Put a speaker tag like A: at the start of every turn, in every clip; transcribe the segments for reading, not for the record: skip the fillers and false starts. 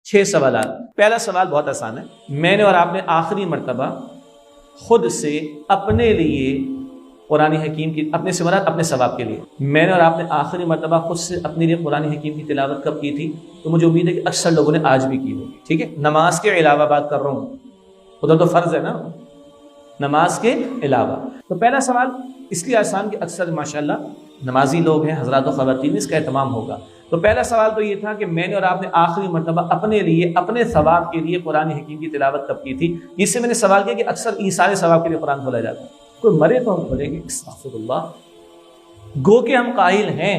A: 6 سوالات۔ پہلا سوال بہت آسان ہے، میں نے اور آپ نے آخری مرتبہ خود سے اپنے لیے قرآن حکیم کی، اپنے سے مراد اپنے ثواب کے لیے، میں نے اور آپ نے آخری مرتبہ خود سے اپنے لیے قرآن حکیم کی تلاوت کب کی تھی؟ تو مجھے امید ہے کہ اکثر لوگوں نے آج بھی کی ہوگی، ٹھیک ہے؟ نماز کے علاوہ بات کر رہا ہوں، ادھر تو فرض ہے نا، نماز کے علاوہ۔ تو پہلا سوال اس لیے آسان کہ اکثر ماشاءاللہ نمازی لوگ ہیں، حضرات و خواتین، اس کا اہتمام ہوگا۔ تو پہلا سوال تو یہ تھا کہ میں نے اور آپ نے آخری مرتبہ اپنے لیے، اپنے ثواب کے لیے قرآن حکیم کی تلاوت کب کی تھی؟ اس سے میں نے سوال کیا کہ اکثر ایثار ثواب کے لیے قرآن کھولا جاتا ہے، کوئی مرے تو ہم کھولیں گے، استغفر اللہ۔ گو کہ ہم قائل ہیں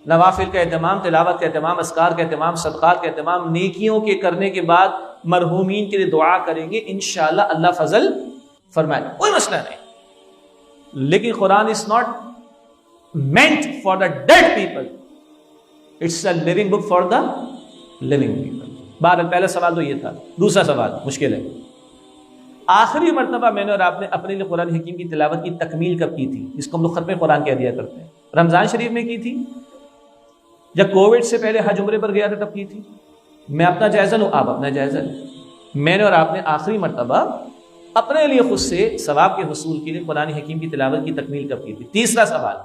A: نوافل کا اہتمام، تلاوت کا اہتمام، اذکار کا اہتمام، صدقات کا اہتمام، نیکیوں کے کرنے کے بعد مرحومین کے لیے دعا کریں گے، انشاءاللہ اللہ فضل فرمائے، کوئی مسئلہ نہیں۔ لیکن قرآن is not meant for the dead people, it's a living book for the living people۔ بہرحال پہلا سوال تو یہ تھا۔ دوسرا سوال مشکل ہے، آخری مرتبہ میں نے اور آپ نے اپنے لیے قرآن حکیم کی تلاوت کی تکمیل کب کی تھی؟ جس کو ہم لوگ ختم قرآن کہہ دیا کرتے ہیں، رمضان شریف میں کی تھی، جب کووڈ سے پہلے حج عمرے پر گیا تھا تب کی تھی؟ میں اپنا جائزہ لوں، آپ اپنا جائزہ لیں۔ میں نے اور آپ نے آخری مرتبہ اپنے لیے خود سے ثواب کے حصول کے لیے قرآن حکیم کی تلاوت کی تکمیل کب کی تھی؟ تیسرا سوال،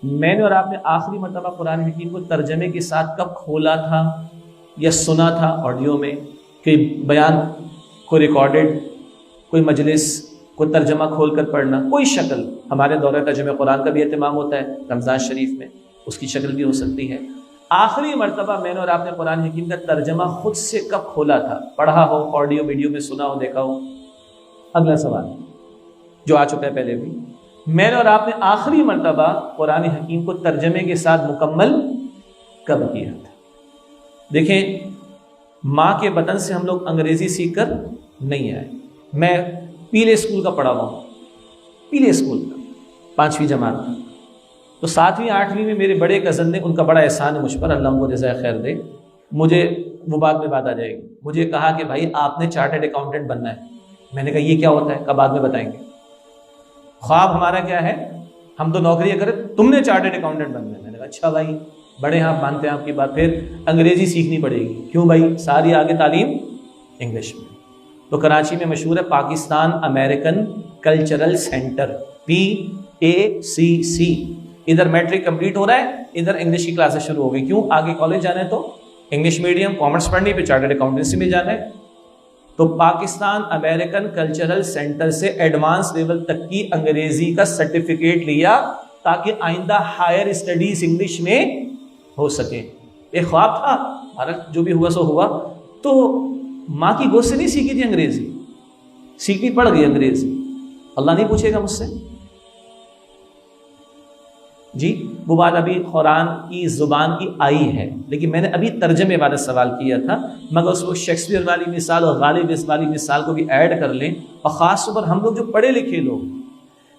A: میں نے اور آپ نے آخری مرتبہ قرآن حکیم کو ترجمے کے ساتھ کب کھولا تھا یا سنا تھا آڈیو میں، کہ بیان کو ریکارڈڈ، کوئی مجلس کو ترجمہ کھول کر پڑھنا، کوئی شکل۔ ہمارے دورہ ترجمہ قرآن کا بھی اہتمام ہوتا ہے رمضان شریف میں، اس کی شکل بھی ہو سکتی ہے۔ آخری مرتبہ میں نے اور آپ نے قرآن حکیم کا ترجمہ خود سے کب کھولا تھا، پڑھا ہو، آڈیو ویڈیو میں سنا ہو، دیکھا ہو؟ اگلا سوال جو آ چکا ہے پہلے بھی، میں نے اور آپ نے آخری مرتبہ قرآن حکیم کو ترجمے کے ساتھ مکمل کب کیا تھا؟ دیکھیں، ماں کے بطن سے ہم لوگ انگریزی سیکھ کر نہیں آئے۔ میں پیلے اسکول کا پڑھا ہوا ہوں، پیلے اسکول کا 5ویں جماعت کا، تو 7ویں 8ویں میں میرے بڑے کزن نے، ان کا بڑا احسان ہے مجھ پر، اللہ ان کو جزائے خیر دے، مجھے وہ بعد میں بات آ جائے گی، مجھے کہا کہ بھائی آپ نے چارٹرڈ اکاؤنٹنٹ بننا ہے۔ میں نے کہا یہ کیا ہوتا ہے؟ کہا بعد میں بتائیں گے، خواب ہمارا کیا ہے، ہم تو نوکری کریں، تم نے چارٹرڈ اکاؤنٹنٹ بننا ہے۔ میں نے کہا اچھا بھائی، بڑے ہیں آپ، مانتے ہیں آپ کی بات، پھر انگریزی سیکھنی پڑے گی۔ کیوں بھائی؟ ساری آگے تعلیم انگلش میں۔ تو کراچی میں مشہور ہے Pakistan American cultural centre, PACC، ادھر میٹرک کمپلیٹ ہو رہا ہے، ادھر انگلش کی کلاسز شروع ہو گئی۔ کیوں؟ آگے کالج جانا ہے تو انگلش میڈیم، کامرس پڑھنی، پہ چارٹرڈ اکاؤنٹنسی میں جانا ہے۔ تو پاکستان امریکن کلچرل سینٹر سے ایڈوانس لیول تک کی انگریزی کا سرٹیفکیٹ لیا تاکہ آئندہ ہائر اسٹڈیز انگلش میں ہو سکے۔ ایک خواب تھا، بھارت جو بھی ہوا سو ہوا۔ تو ماں کی گود سے نہیں سیکھی تھی انگریزی، سیکھنی پڑ گئی انگریزی، اللہ نہیں پوچھے گا مجھ سے جی۔ وہ بات ابھی قرآن کی زبان کی آئی ہے، لیکن میں نے ابھی ترجمے والا سوال کیا تھا، مگر اس کو شیکسپیئر والی مثال اور غالب والی مثال کو بھی ایڈ کر لیں۔ اور خاص طور پر ہم لوگ جو پڑھے لکھے لوگ،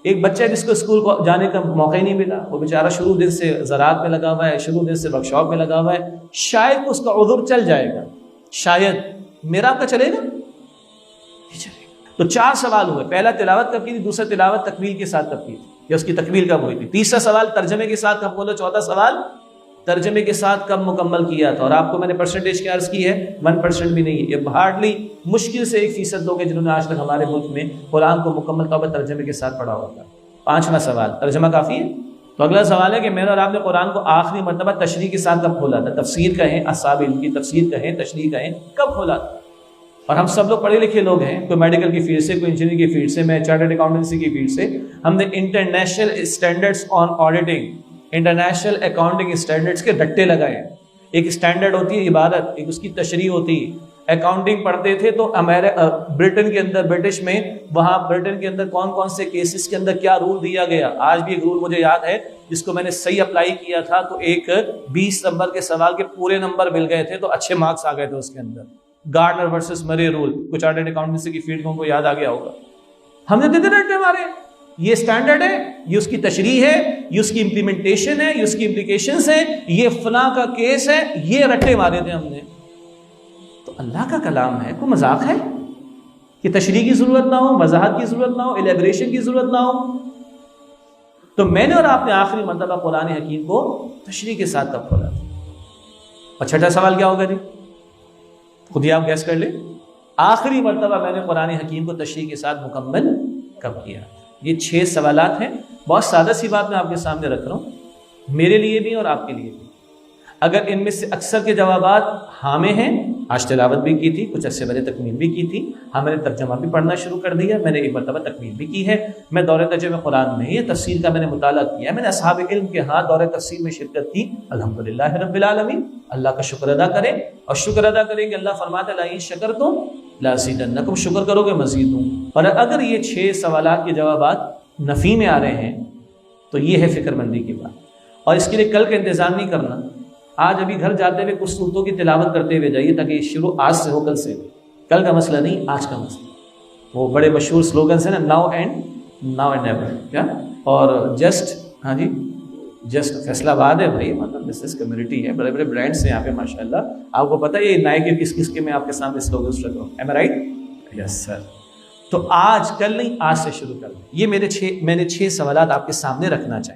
A: ایک بچہ جس کو اسکول کو جانے کا موقع ہی نہیں ملا، وہ بیچارہ شروع دن سے زراعت میں لگا ہوا ہے، شروع دن سے ورک شاپ میں لگا ہوا ہے، شاید اس کا عذر چل جائے گا، شاید میرا آپ کا چلے گا، یہ چلے گا۔ تو 4 سوال ہوئے، پہلا تلاوت کب کی تھی، دوسرا تلاوت تکمیل کے ساتھ کب کی تھی یا اس کی تکمیل کب ہوئی تھی، تیسرا سوال ترجمے کے ساتھ کب بولو، چوتھا سوال ترجمے کے ساتھ کب مکمل کیا تھا۔ اور آپ کو میں نے پرسنٹیج کیا عرض کی ہے، 1% بھی نہیں ہے، یہ ہارڈلی مشکل سے 1% لوگ ہیں جنہوں نے آج تک ہمارے ملک میں قرآن کو مکمل طور پر ترجمے کے ساتھ پڑھا ہوا تھا۔ 5واں سوال، ترجمہ کافی ہے؟ تو اگلا سوال ہے کہ میں نے اور آپ نے قرآن کو آخری مرتبہ تشریح کے ساتھ کب کھولا تھا، تفسیر کہیں، اصحاب علم کی تفسیر کہیں، تشریح کہیں، کب کھولا تھا؟ اور ہم سب لوگ پڑھے لکھے لوگ ہیں، کوئی میڈیکل کی فیلڈ سے، کوئی انجینئرنگ کی فیلڈ سے، میں چارٹرڈ اکاؤنٹنسی کی فیلڈ سے۔ ہم نے international standards on auditing, international accounting standards کے رٹے لگائے ہیں۔ ایک اسٹینڈرڈ ہوتی ہے عبادت، ایک اس کی تشریح ہوتی ہے۔ اکاؤنٹنگ پڑھتے تھے تو برٹن کے اندر، برٹش میں، وہاں برٹن کے اندر کون کون سے کیسز کے اندر کیا رول دیا گیا۔ آج بھی ایک رول مجھے یاد ہے جس کو میں نے صحیح اپلائی کیا تھا، تو ایک 20 نمبر کے سوال کے پورے نمبر مل گئے تھے، تو اچھے مارکس آ گئے تھے اس کے اندر۔ گارڈنر ورسز مرے رول، کچھ چارٹرڈ اکاؤنٹنسی کی فیلڈ کو یاد آ گیا ہوگا۔ ہم نے دیتے رٹے ہمارے، یہ اسٹینڈرڈ ہے، یہ اس کی تشریح ہے، یہ اس کی امپلیمنٹیشن ہے، یہ اس کی امپلیکیشنز ہیں، یہ فلاں کا کیس ہے، یہ رٹے مارے تھے ہم نے۔ تو اللہ کا کلام ہے، کوئی مذاق ہے کہ تشریح کی ضرورت نہ ہو، وضاحت کی ضرورت نہ ہو، الیبریشن کی ضرورت نہ ہو؟ تو میں نے اور آپ نے آخری مرتبہ قرآن حکیم کو تشریح کے ساتھ کب کھولا تھا؟ اور 6واں سوال کیا ہوگا جی؟ خود ہی آپ گیس کر لیں آخری مرتبہ میں نے قرآن حکیم کو تشریح کے ساتھ مکمل کب کیا؟ یہ 6 سوالات ہیں. بہت سادہ سی بات میں آپ کے سامنے رکھ رہا ہوں، میرے لیے بھی اور آپ کے لیے بھی. اگر ان میں سے اکثر کے جوابات ہاں میں ہیں، آج تلاوت بھی کی تھی، کچھ عرصے پہلے تکمیل بھی کی تھی، ہاں میں نے ترجمہ بھی پڑھنا شروع کر دیا، میں نے ایک مرتبہ تکمیل بھی کی ہے، میں دورہ ترجمہ قرآن میں یہ تفسیر کا میں نے مطالعہ کیا ہے، میں نے اصحاب علم کے ہاں دورہ تفسیر میں شرکت کی، الحمدللہ رب العالمین. اللہ کا شکر ادا کریں، اور شکر ادا کریں کہ اللہ فرماتا ہے لئن شکرتم لازیدنکم، شکر کرو گے مزید دوں. اور اگر یہ 6 سوالات کے جوابات نفی میں آ رہے ہیں تو یہ ہے فکر مندی کی بات. اور اس کے لیے کل کا انتظام نہیں کرنا، آج ابھی گھر جاتے ہوئے کچھ صورتوں کی تلاوت کرتے ہوئے جائیے تاکہ یہ شروع آج سے ہو، کل سے. کل کا مسئلہ نہیں، آج کا مسئلہ. وہ بڑے مشہور سلوگنس ہیں نا، ناؤ اینڈ نیور، کیا اور جسٹ، ہاں جی جسٹ فیصلہ آباد ہے بھائی، مطلب بزنس کمیونٹی ہے، بڑے بڑے برانڈس ہیں یہاں پہ ماشاءاللہ. آپ کو پتہ ہے یہ نائک کے کس کس کے میں آپ کے سامنے سلوگنس رکھ رہا ہوں، ایم آئی رائٹ؟ یس سر. تو آج کل نہیں، آج سے شروع کر دیں. یہ میں نے 6 سوالات آپ کے سامنے رکھنا چاہیے.